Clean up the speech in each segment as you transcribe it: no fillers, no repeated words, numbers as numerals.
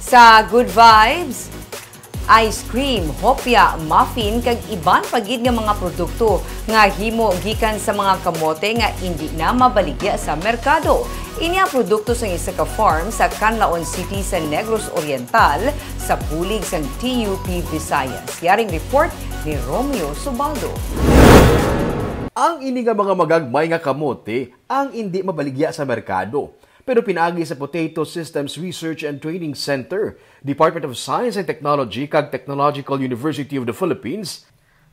Sa Good Vibes, ice cream, hopya, muffin kag iban pagid nga mga produkto nga himo gikan sa mga kamote nga hindi na mabaligya sa merkado. Inya produkto sa isa ka farm sa Canlaon City sa Negros Oriental sa pulig sang TUP Visayas. Yaring report ni Romeo Subaldo. Ang ini nga mga magagmay nga kamote ang hindi mabaligya sa merkado. Pero pinagi sa Potato Systems Research and Training Center, Department of Science and Technology kag Technological University of the Philippines,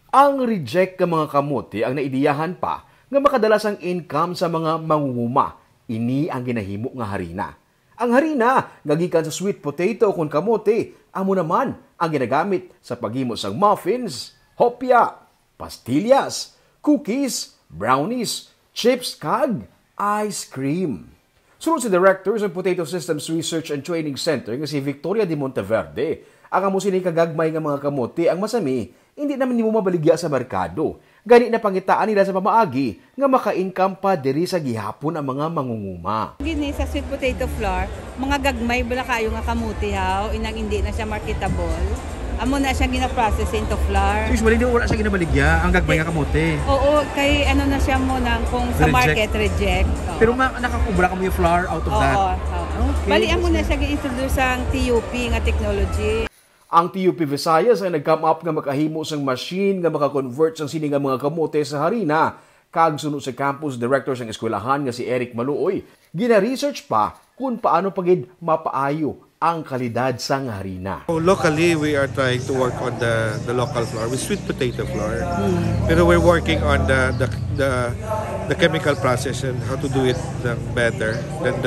ang reject ka mga kamote ang naidiyahan pa nga makadalas ang income sa mga mangunguma. Ini ang ginahimo nga harina. Ang harina nga gikan sa sweet potato kung kamote, amo naman ang ginagamit sa paghimo sang muffins, hopya, pastillas, cookies, brownies, chips kag ice cream. Sunod si Director sa Potato Systems Research and Training Center nga si Victoria de Monteverde, ang amo sini kagagmay nga mga kamote ang masami, hindi naman nimo mabaligya sa merkado. Gani na pangitaan nila sa pamaagi nga maka-income pa diri sa gihapon ang mga mangunguma. Gini sa sweet potato flour, mga gagmay bala kayo nga kamuti haw, inang hindi na siya marketable. Amo na siya gina-process into flour. So usually, wala siya ginabaligya, ang gagmay nga kamote. Oo, kay ano na siya mo nang kung sa market reject. Pero nakakubra ka mo yung flour out of that? Oo. Okay. Bali, amo na siya gi-introduce ang TUP nga technology. Ang TUP Visayas ay nag-come up nga makahimo sang machine nga maka-convert sang sini nga mga kamote sa harina. Kag sunod sa campus director sang eskwelahan nga si Eric Maluoy, gina-research pa kung paano pagid mapaayo ang kalidad sang harina. Locally, we are trying to work on the local flour with sweet potato flour. Pero we're working on the chemical process and how to do it better than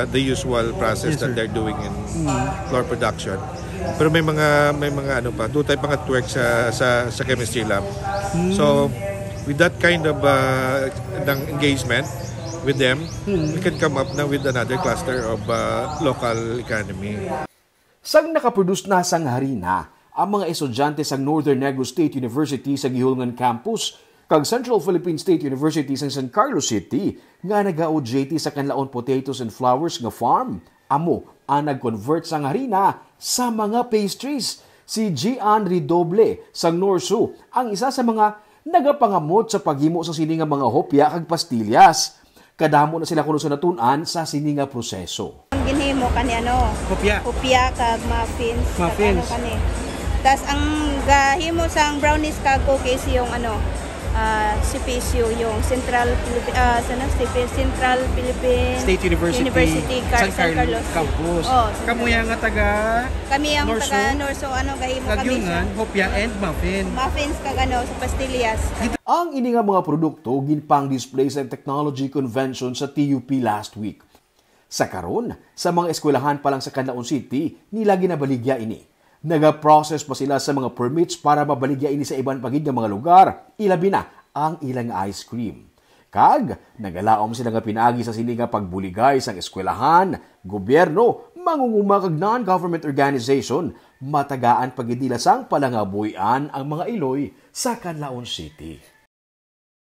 the usual process that they're doing in flour production. Pero may mga ano pa, do tayo pang at work sa chemistry lab. So with that kind of engagement with them, we can come up now with another cluster of local economy. Sang nakaproduce na sang harina, ang mga estudyante sa Northern Negros State University sa Gihulngan Campus kag Central Philippine State University sa San Carlos City nga nag-OJT sa Canlaon Potatoes and Flowers nga farm. Amo ang nag-convert sang harina sa mga pastries. Si Gian Ridoble sang Norso ang isa sa mga nagapangamot sa paghimo sa sini nga mga hopya kag pastillas. Kadamo na sila kuno sa natunan sa sini nga proseso. Ang ginhimo kani ano? Hopya kag muffins. Muffins. Kag ano kani. Tas ang gahimo sang brownies kag cookies yung ano, CPSU, yung Central Philippine State University San Carlos Campus. Oh, Kamu yang nga taga kami ang Norso, taga Norso, ano gahimo kami Kagyungan, hopya and muffin. muffins kag ano sa pastillas. Ang ini nga mga produkto ginpang display sa Technology Convention sa TUP last week. Sa karon, sa mga eskwelahan pa lang sa Canlaon City, nila ginabaligya ini. Naga-process pa sila sa mga permits para mabaligya ini sa ibang pagid nga mga lugar, ilabi na ang ilang ice cream. Kag, nagalaom sila nga pinagi sa sini nga pagbuligay sang eskwelahan, gobyerno, mangunguma kag non-government organization, matagaan pagid nila sang palangabuyan ang mga iloy sa Canlaon City.